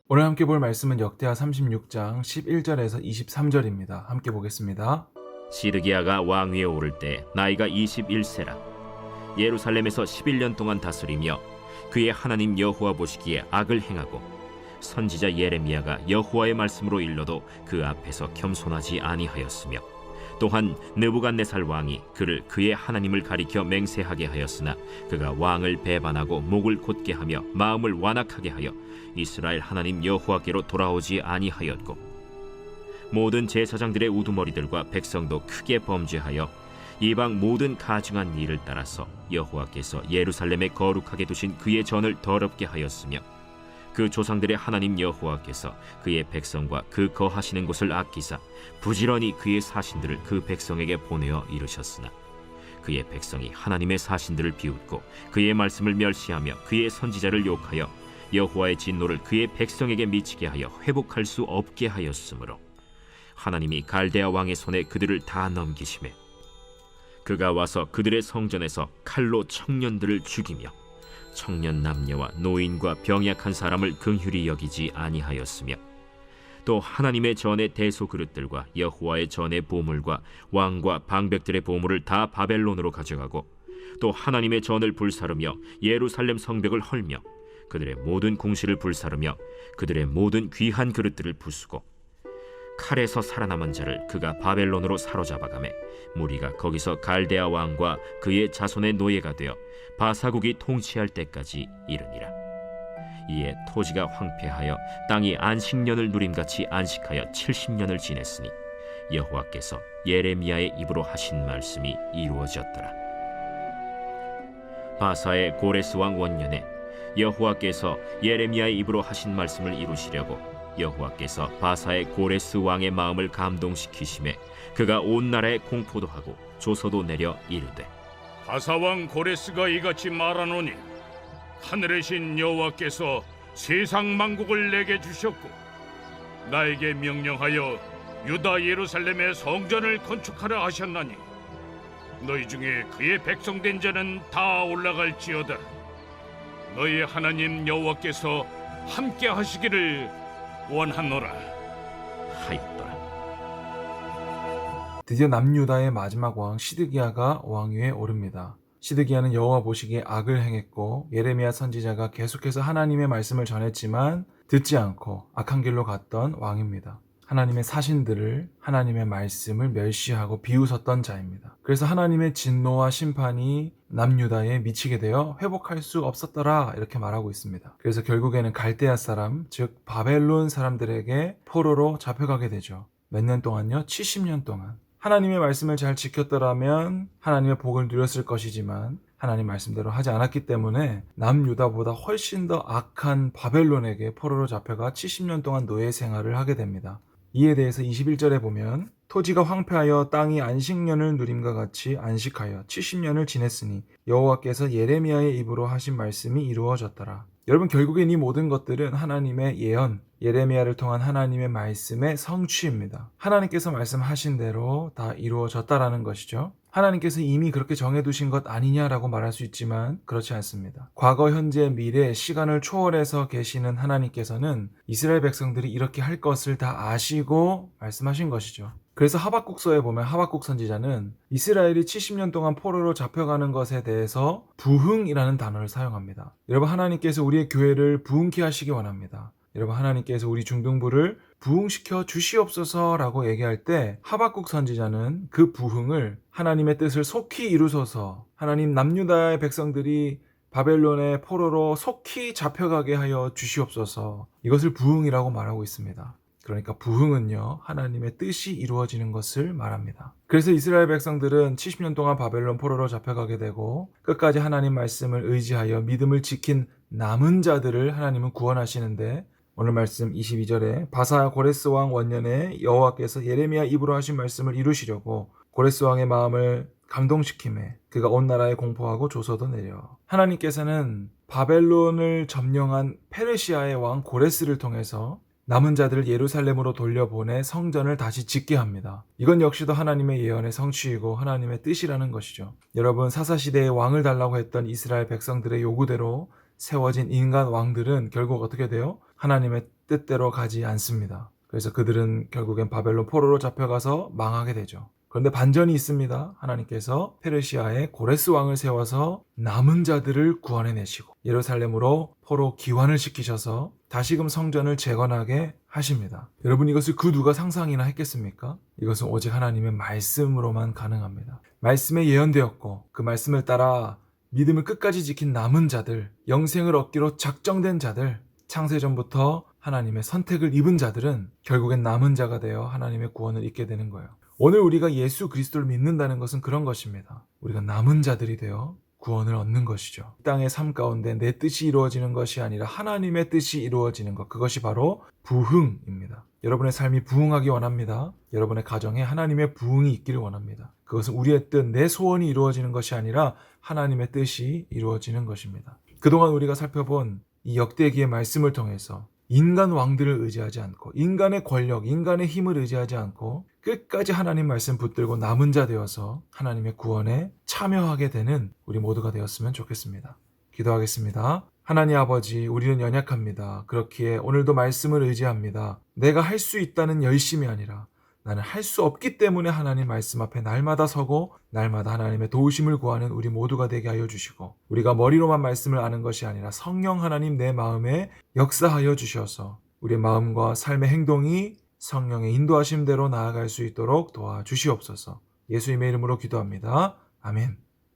오늘 함께 볼 말씀은 역대하 36장 11절에서 23절입니다. 함께 보겠습니다. 시드기야가 왕위에 오를 때 나이가 21세라. 예루살렘에서 11년 동안 다스리며 그의 하나님 여호와 보시기에 악을 행하고 선지자 예레미야가 여호와의 말씀으로 일러도 그 앞에서 겸손하지 아니하였으며 또한 느부갓네살 왕이 그를 그의 하나님을 가리켜 맹세하게 하였으나 그가 왕을 배반하고 목을 곧게 하며 마음을 완악하게 하여 이스라엘 하나님 여호와께로 돌아오지 아니하였고 모든 제사장들의 우두머리들과 백성도 크게 범죄하여 이방 모든 가증한 일을 따라서 여호와께서 예루살렘에 거룩하게 두신 그의 전을 더럽게 하였으며 그 조상들의 하나님 여호와께서 그의 백성과 그 거하시는 곳을 아끼사 부지런히 그의 사신들을 그 백성에게 보내어 이르셨으나 그의 백성이 하나님의 사신들을 비웃고 그의 말씀을 멸시하며 그의 선지자를 욕하여 여호와의 진노를 그의 백성에게 미치게 하여 회복할 수 없게 하였으므로 하나님이 갈대아 왕의 손에 그들을 다 넘기시매 그가 와서 그들의 성전에서 칼로 청년들을 죽이며 청년 남녀와 노인과 병약한 사람을 긍휼히 여기지 아니하였으며 또 하나님의 전의 대소 그릇들과 여호와의 전의 보물과 왕과 방백들의 보물을 다 바벨론으로 가져가고 또 하나님의 전을 불사르며 예루살렘 성벽을 헐며 그들의 모든 궁시를 불사르며 그들의 모든 귀한 그릇들을 부수고 칼에서 살아남은 자를 그가 바벨론으로 사로잡아가매 무리가 거기서 갈대아 왕과 그의 자손의 노예가 되어 바사국이 통치할 때까지 이르니라. 이에 토지가 황폐하여 땅이 안식년을 누림같이 안식하여 70년을 지냈으니 여호와께서 예레미야의 입으로 하신 말씀이 이루어졌더라. 바사의 고레스 왕 원년에 여호와께서 예레미야의 입으로 하신 말씀을 이루시려고 여호와께서 바사의 고레스 왕의 마음을 감동시키심에 그가 온 나라에 공포도 하고 조서도 내려 이르되 바사 왕 고레스가 이같이 말하노니 하늘의 신 여호와께서 세상 만국을 내게 주셨고 나에게 명령하여 유다 예루살렘의 성전을 건축하라 하셨나니 너희 중에 그의 백성된 자는 다 올라갈지어다. 너희 하나님 여호와께서 함께 하시기를 원하노라 하였더라. 드디어 남유다의 마지막 왕 시드기야가 왕위에 오릅니다. 시드기야는 여호와 보시기에 악을 행했고 예레미야 선지자가 계속해서 하나님의 말씀을 전했지만 듣지 않고 악한 길로 갔던 왕입니다. 하나님의 사신들을, 하나님의 말씀을 멸시하고 비웃었던 자입니다. 그래서 하나님의 진노와 심판이 남유다에 미치게 되어 회복할 수 없었더라 이렇게 말하고 있습니다. 그래서 결국에는 갈대아 사람, 즉 바벨론 사람들에게 포로로 잡혀가게 되죠. 몇 년 동안요? 70년 동안. 하나님의 말씀을 잘 지켰더라면 하나님의 복을 누렸을 것이지만 하나님 말씀대로 하지 않았기 때문에 남유다보다 훨씬 더 악한 바벨론에게 포로로 잡혀가 70년 동안 노예 생활을 하게 됩니다. 이에 대해서 21절에 보면 토지가 황폐하여 땅이 안식년을 누림과 같이 안식하여 70년을 지냈으니 여호와께서 예레미야의 입으로 하신 말씀이 이루어졌더라. 여러분, 결국엔 이 모든 것들은 하나님의 예언, 예레미야를 통한 하나님의 말씀의 성취입니다. 하나님께서 말씀하신 대로 다 이루어졌다라는 것이죠. 하나님께서 이미 그렇게 정해두신 것 아니냐라고 말할 수 있지만 그렇지 않습니다. 과거, 현재, 미래, 시간을 초월해서 계시는 하나님께서는 이스라엘 백성들이 이렇게 할 것을 다 아시고 말씀하신 것이죠. 그래서 하박국서에 보면 하박국 선지자는 이스라엘이 70년 동안 포로로 잡혀가는 것에 대해서 부흥이라는 단어를 사용합니다. 여러분, 하나님께서 우리의 교회를 부흥케 하시기 원합니다. 여러분, 하나님께서 우리 중등부를 부흥시켜 주시옵소서라고 얘기할 때 하박국 선지자는 그 부흥을 하나님의 뜻을 속히 이루소서, 하나님 남유다의 백성들이 바벨론의 포로로 속히 잡혀가게 하여 주시옵소서, 이것을 부흥이라고 말하고 있습니다. 그러니까 부흥은요, 하나님의 뜻이 이루어지는 것을 말합니다. 그래서 이스라엘 백성들은 70년 동안 바벨론 포로로 잡혀가게 되고 끝까지 하나님 말씀을 의지하여 믿음을 지킨 남은 자들을 하나님은 구원하시는데, 오늘 말씀 22절에 바사 고레스 왕 원년에 여호와께서 예레미야 입으로 하신 말씀을 이루시려고 고레스 왕의 마음을 감동시킴에 그가 온 나라에 공포하고 조서도 내려. 하나님께서는 바벨론을 점령한 페르시아의 왕 고레스를 통해서 남은 자들을 예루살렘으로 돌려보내 성전을 다시 짓게 합니다. 이건 역시도 하나님의 예언의 성취이고 하나님의 뜻이라는 것이죠. 여러분, 사사시대에 왕을 달라고 했던 이스라엘 백성들의 요구대로 세워진 인간 왕들은 결국 어떻게 돼요? 하나님의 뜻대로 가지 않습니다. 그래서 그들은 결국엔 바벨론 포로로 잡혀가서 망하게 되죠. 그런데 반전이 있습니다. 하나님께서 페르시아에 고레스 왕을 세워서 남은 자들을 구원해내시고 예루살렘으로 포로 귀환을 시키셔서 다시금 성전을 재건하게 하십니다. 여러분, 이것을 그 누가 상상이나 했겠습니까? 이것은 오직 하나님의 말씀으로만 가능합니다. 말씀에 예언되었고 그 말씀을 따라 믿음을 끝까지 지킨 남은 자들, 영생을 얻기로 작정된 자들, 창세전부터 하나님의 선택을 입은 자들은 결국엔 남은 자가 되어 하나님의 구원을 입게 되는 거예요. 오늘 우리가 예수 그리스도를 믿는다는 것은 그런 것입니다. 우리가 남은 자들이 되어 구원을 얻는 것이죠. 땅의 삶 가운데 내 뜻이 이루어지는 것이 아니라 하나님의 뜻이 이루어지는 것, 그것이 바로 부흥입니다. 여러분의 삶이 부흥하기 원합니다. 여러분의 가정에 하나님의 부흥이 있기를 원합니다. 그것은 우리의 뜻, 내 소원이 이루어지는 것이 아니라 하나님의 뜻이 이루어지는 것입니다. 그동안 우리가 살펴본 이 역대기의 말씀을 통해서 인간 왕들을 의지하지 않고 인간의 권력, 인간의 힘을 의지하지 않고 끝까지 하나님 말씀 붙들고 남은 자 되어서 하나님의 구원에 참여하게 되는 우리 모두가 되었으면 좋겠습니다. 기도하겠습니다. 하나님 아버지, 우리는 연약합니다. 그렇기에 오늘도 말씀을 의지합니다. 내가 할 수 있다는 열심이 아니라 나는 할 수 없기 때문에 하나님 말씀 앞에 날마다 서고 날마다 하나님의 도우심을 구하는 우리 모두가 되게 하여 주시고, 우리가 머리로만 말씀을 아는 것이 아니라 성령 하나님 내 마음에 역사하여 주셔서 우리의 마음과 삶의 행동이 성령의 인도하심대로 나아갈 수 있도록 도와주시옵소서. 예수님의 이름으로 기도합니다. 아멘.